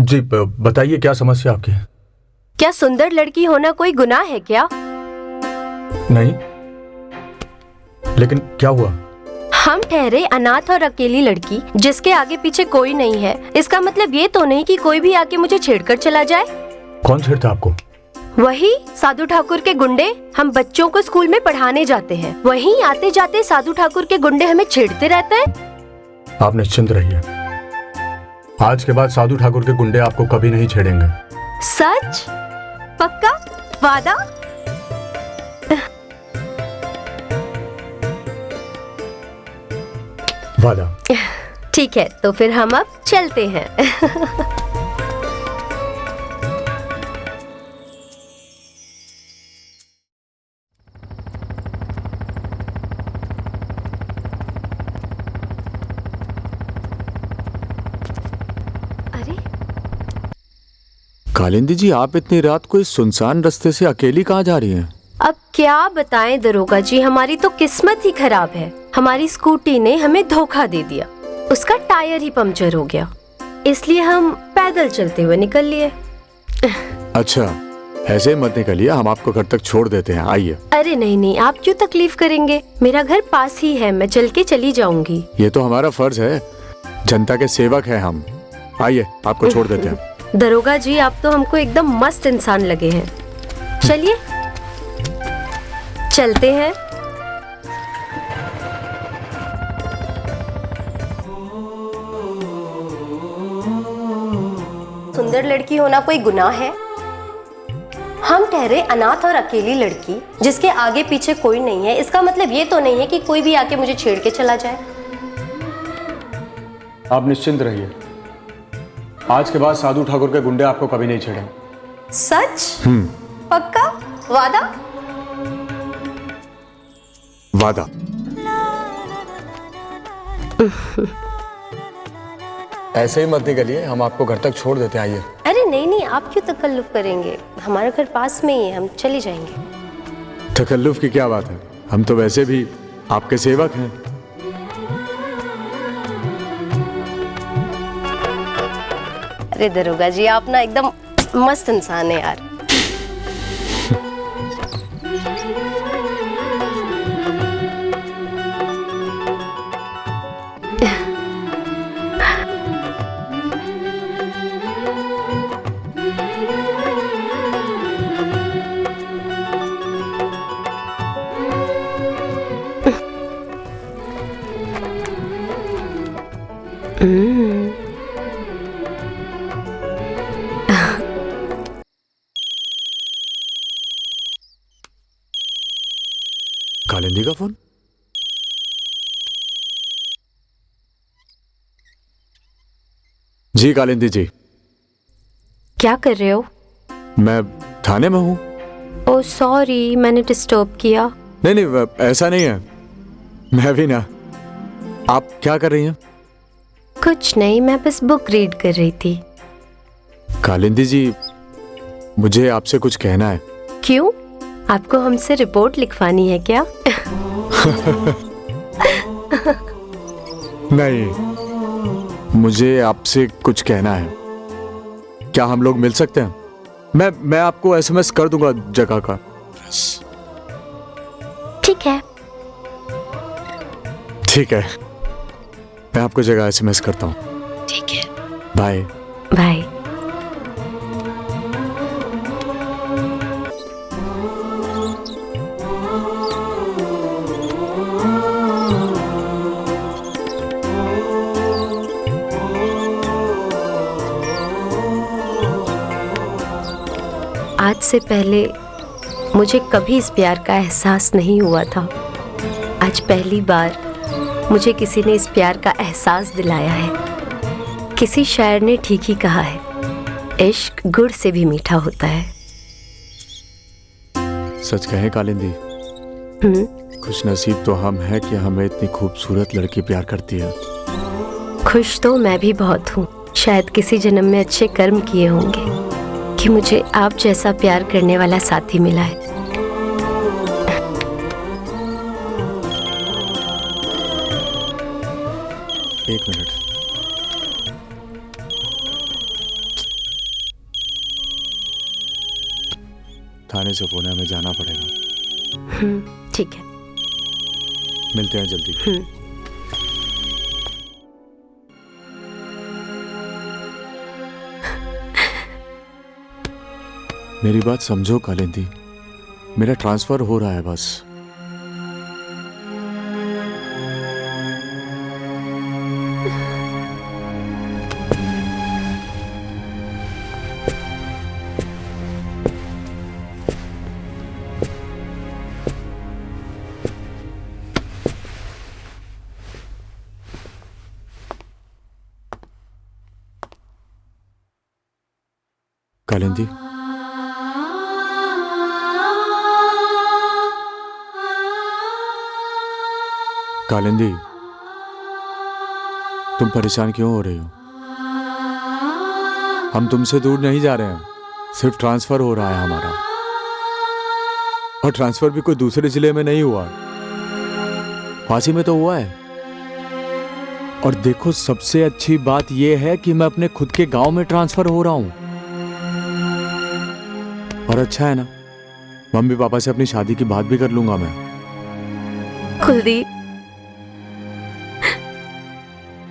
जी बताइए, क्या समस्या आपकी है? क्या सुंदर लड़की होना कोई गुनाह है क्या? नहीं, लेकिन क्या हुआ? हम ठहरे अनाथ और अकेली लड़की जिसके आगे पीछे कोई नहीं है। इसका मतलब ये तो नहीं कि कोई भी आके मुझे छेड़कर चला जाए। कौन छेड़ता आपको? वही साधु ठाकुर के गुंडे। हम बच्चों को स्कूल में पढ़ाने जाते हैं, वहीं आते जाते साधु ठाकुर के गुंडे हमें छेड़ते रहते हैं। आप निश्चिंत रहिए, आज के बाद साधु ठाकुर के गुंडे आपको कभी नहीं छेड़ेंगे। सच? पक्का? वादा? वादा। ठीक है, तो फिर हम अब चलते हैं। अरे कालिंदी जी, आप इतनी रात को इस सुनसान रास्ते से अकेली कहाँ जा रही हैं? अब क्या बताएं दरोगा जी, हमारी तो किस्मत ही खराब है। हमारी स्कूटी ने हमें धोखा दे दिया, उसका टायर ही पंक्चर हो गया, इसलिए हम पैदल चलते हुए निकल लिए। अच्छा, ऐसे ही मत निकलिए, हम आपको घर तक छोड़ देते हैं, आइए। अरे नहीं नहीं, आप क्यों तकलीफ करेंगे, मेरा घर पास ही है, मैं चल के चली जाऊंगी। ये तो हमारा फर्ज है, जनता के सेवक हैं हम। आइए, आपको छोड़ देते हैं। दरोगा जी, आप तो हमको एकदम मस्त इंसान लगे हैं। चलिए चलते हैं। सुंदर लड़की होना कोई गुनाह है? हम ठहरे अनाथ और अकेली लड़की जिसके आगे पीछे कोई नहीं है। इसका मतलब ये तो नहीं है कि कोई भी आके मुझे छेड़ के चला जाए। आप निश्चिंत रहिए, आज के बाद साधु ठाकुर के गुंडे आपको कभी नहीं छेड़ेंगे। सच? पक्का? वादा? वादा। ऐसे ही मत निकलिए, हम आपको घर तक छोड़ देते हैं, आइए। अरे नहीं नहीं, आप क्यों तकल्लुफ करेंगे, हमारा घर पास में ही है, हम चले जाएंगे। तकल्लुफ की क्या बात है, हम तो वैसे भी आपके सेवक हैं। अरे दरोगा जी, आप ना एकदम मस्त इंसान है यार। कालिंदी का फोन? जी कालिंदी जी। क्या कर रहे हो? मैं थाने में हूँ। ओह सॉरी, मैंने डिस्टर्ब किया। नहीं नहीं, ऐसा नहीं है, मैं भी ना। आप क्या कर रही हैं? कुछ नहीं, मैं बस बुक रीड कर रही थी। कालिंदी जी, मुझे आपसे कुछ कहना है। क्यों? आपको हमसे रिपोर्ट लिखवानी है क्या? नहीं, मुझे आपसे कुछ कहना है। क्या हम लोग मिल सकते हैं? मैं आपको एसएमएस कर दूंगा जगह का। ठीक है। ठीक है, मैं आपको जगह एसएमएस करता हूँ। ठीक है, बाय बाय। आज से पहले मुझे कभी इस प्यार का एहसास नहीं हुआ था। आज पहली बार मुझे किसी ने इस प्यार का एहसास दिलाया है। किसी शायर ने ठीक ही कहा है, इश्क गुड़ से भी मीठा होता है। सच कहें कालिंदी, खुश नसीब तो हम हैं कि हमें इतनी खूबसूरत लड़की प्यार करती है। खुश तो मैं भी बहुत हूँ, शायद किसी जन्म में अच्छे कर्म किए होंगे कि मुझे आप जैसा प्यार करने वाला साथी मिला है। एक मिनट। थाने से फोन है, हमें जाना पड़ेगा। ठीक है। मिलते हैं जल्दी। मेरी बात समझो कालिंदी, मेरा ट्रांसफर हो रहा है बस। कालिंदी, कालिंदी, तुम परेशान क्यों हो रही हो? हम तुमसे दूर नहीं जा रहे हैं, सिर्फ ट्रांसफर हो रहा है हमारा। और ट्रांसफर भी कोई दूसरे जिले में नहीं हुआ, फांसी में तो हुआ है। और देखो, सबसे अच्छी बात यह है कि मैं अपने खुद के गांव में ट्रांसफर हो रहा हूं। और अच्छा है ना, मम्मी पापा से अपनी शादी की बात भी कर लूंगा मैं। कुलदीप,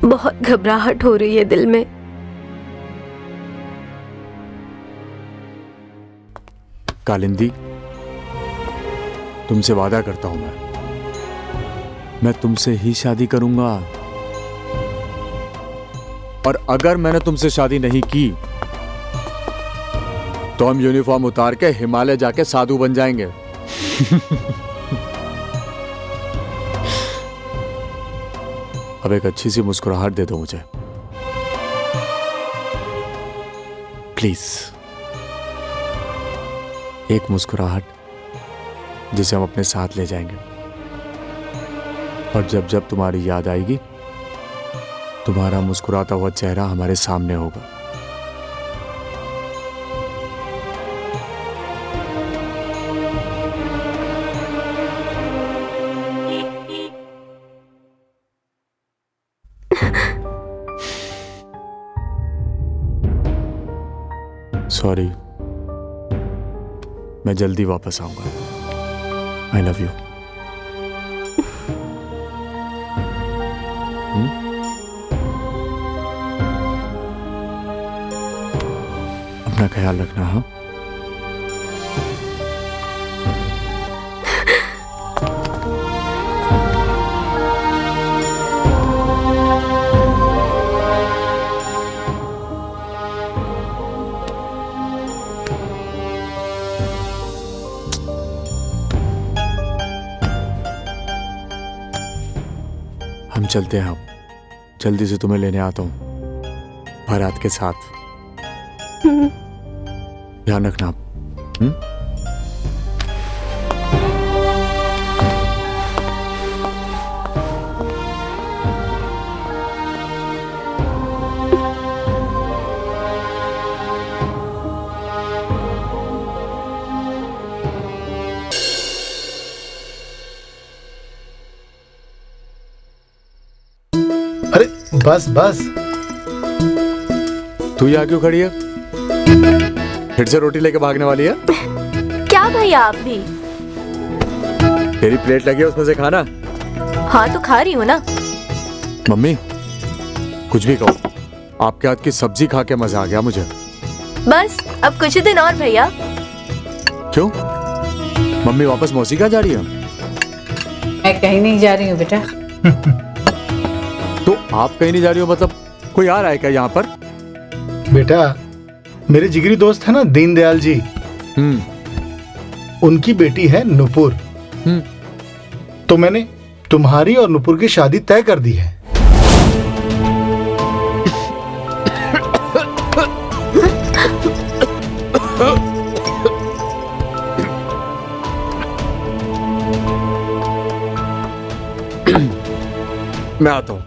बहुत घबराहट हो रही है दिल में। कालिंदी, तुमसे वादा करता हूं मैं तुमसे ही शादी करूंगा। और अगर मैंने तुमसे शादी नहीं की तो हम यूनिफॉर्म उतार के हिमालय जाके साधु बन जाएंगे। अब एक अच्छी सी मुस्कुराहट दे दो मुझे, प्लीज। एक मुस्कुराहट जिसे हम अपने साथ ले जाएंगे। और जब जब तुम्हारी याद आएगी, तुम्हारा मुस्कुराता हुआ चेहरा हमारे सामने होगा। सॉरी, मैं जल्दी वापस आऊंगा। I love you. अपना ख्याल रखना। हाँ, हम चलते हैं। अब जल्दी से तुम्हें लेने आता हूं, बारात के साथ। ध्यान रखना आप। अरे बस बस, तू यहाँ क्यों खड़ी है? फिर से रोटी लेके भागने वाली है? क्या भैया, आप भी? तेरी प्लेट लगी है, उसमें से खाना। हाँ तो खा रही हूँ ना। मम्मी, कुछ भी कहो, आपके हाथ की सब्जी खा के मजा आ गया मुझे। बस अब कुछ दिन और भैया। क्यों? मम्मी वापस मौसी कहाँ जा रही है? मैं कहीं नहीं जा रही हूँ बेटा। तो आप कहीं नहीं जा रही हो मतलब कोई आ रहा है क्या यहाँ पर? बेटा, मेरे जिगरी दोस्त है ना दीनदयाल जी, उनकी बेटी है नुपुर। तो मैंने तुम्हारी और नुपुर की शादी तय कर दी है। मैं आता हूँ।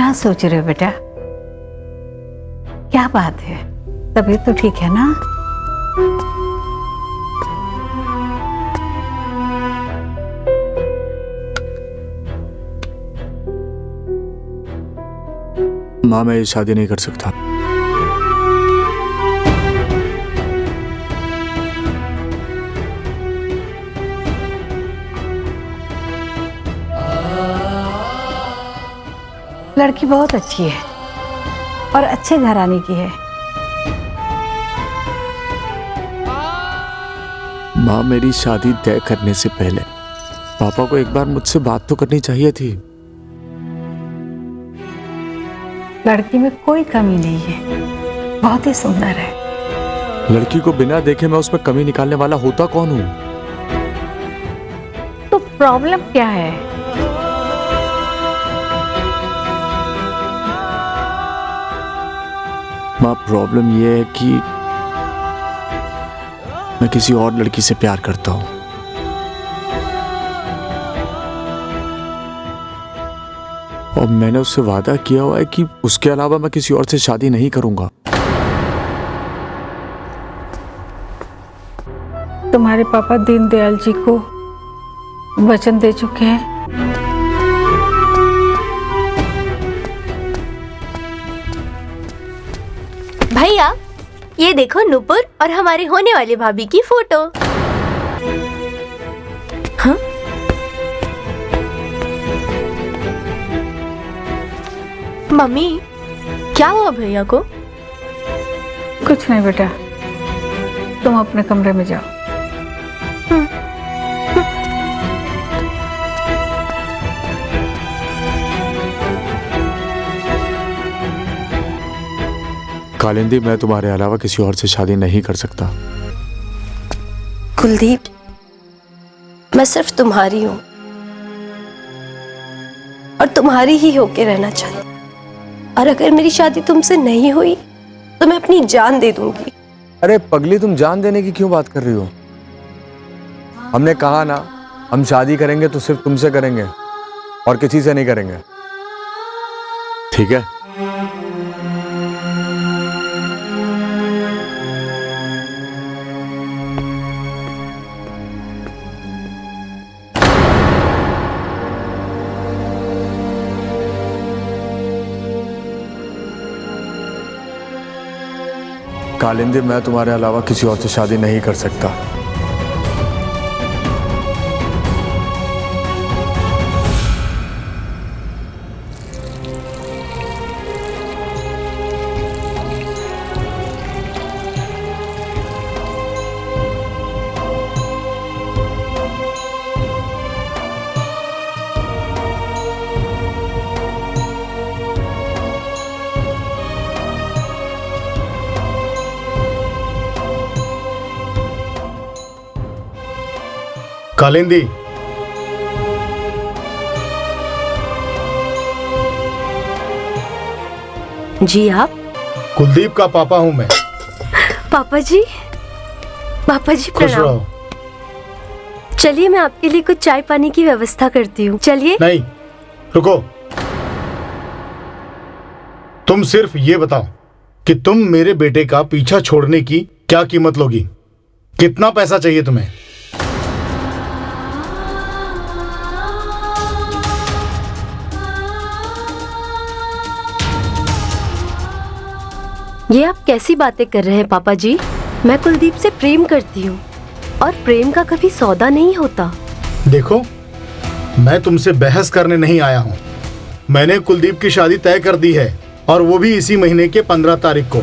क्या सोच रहे हो बेटा? क्या बात है? तबीयत तो ठीक है ना? माँ, मैं ये शादी नहीं कर सकता। लड़की बहुत अच्छी है और अच्छे घराने की है। माँ, मेरी शादी तय करने से पहले पापा को एक बार मुझसे बात तो करनी चाहिए थी। लड़की में कोई कमी नहीं है, बहुत ही सुंदर है। लड़की को बिना देखे मैं उसमें कमी निकालने वाला होता कौन हूँ? तो प्रॉब्लम क्या है? माँ, प्रॉब्लम ये है कि मैं किसी और लड़की से प्यार करता हूँ। और मैंने उससे वादा किया हुआ है कि उसके अलावा मैं किसी और से शादी नहीं करूंगा। तुम्हारे पापा दीनदयाल जी को वचन दे चुके हैं। भैया, ये देखो नुपुर और हमारे होने वाली भाभी की फोटो। हाँ? मम्मी, क्या हुआ भैया को? कुछ नहीं बेटा, तुम अपने कमरे में जाओ। कालिंदी, मैं तुम्हारे अलावा किसी और से शादी नहीं कर सकता। कुलदीप, मैं सिर्फ तुम्हारी हूं और तुम्हारी ही होके रहना चाहती। और अगर मेरी शादी तुमसे नहीं हुई तो मैं अपनी जान दे दूंगी। अरे पगली, तुम जान देने की क्यों बात कर रही हो? हमने कहा ना, हम शादी करेंगे तो सिर्फ तुमसे करेंगे और किसी से नहीं करेंगे, ठीक है? कालिंदी, मैं तुम्हारे अलावा किसी और से शादी नहीं कर सकता। कालिंदी, जी आप? कुलदीप का पापा हूं मैं। पापा जी, पापा जी खुश प्रणाम। रहो। चलिए, मैं आपके लिए कुछ चाय पानी की व्यवस्था करती हूँ। चलिए। नहीं, रुको। तुम सिर्फ ये बताओ कि तुम मेरे बेटे का पीछा छोड़ने की क्या कीमत लोगी? कितना पैसा चाहिए तुम्हें? ये आप कैसी बातें कर रहे हैं पापा जी? मैं कुलदीप से प्रेम करती हूँ और प्रेम का कभी सौदा नहीं होता। देखो, मैं तुमसे बहस करने नहीं आया हूँ। मैंने कुलदीप की शादी तय कर दी है और वो भी इसी महीने के 15 तारीख को।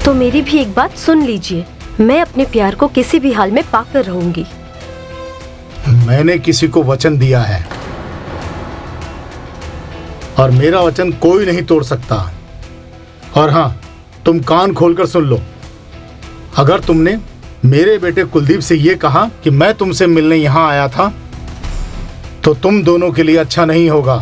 तो मेरी भी एक बात सुन लीजिए, मैं अपने प्यार को किसी भी हाल में पाकर रहूंगी। मैंने किसी को वचन दिया है और मेरा वचन कोई नहीं तोड़ सकता। और हाँ, तुम कान खोलकर सुन लो। अगर तुमने मेरे बेटे कुलदीप से ये कहा कि मैं तुमसे मिलने यहाँ आया था, तो तुम दोनों के लिए अच्छा नहीं होगा।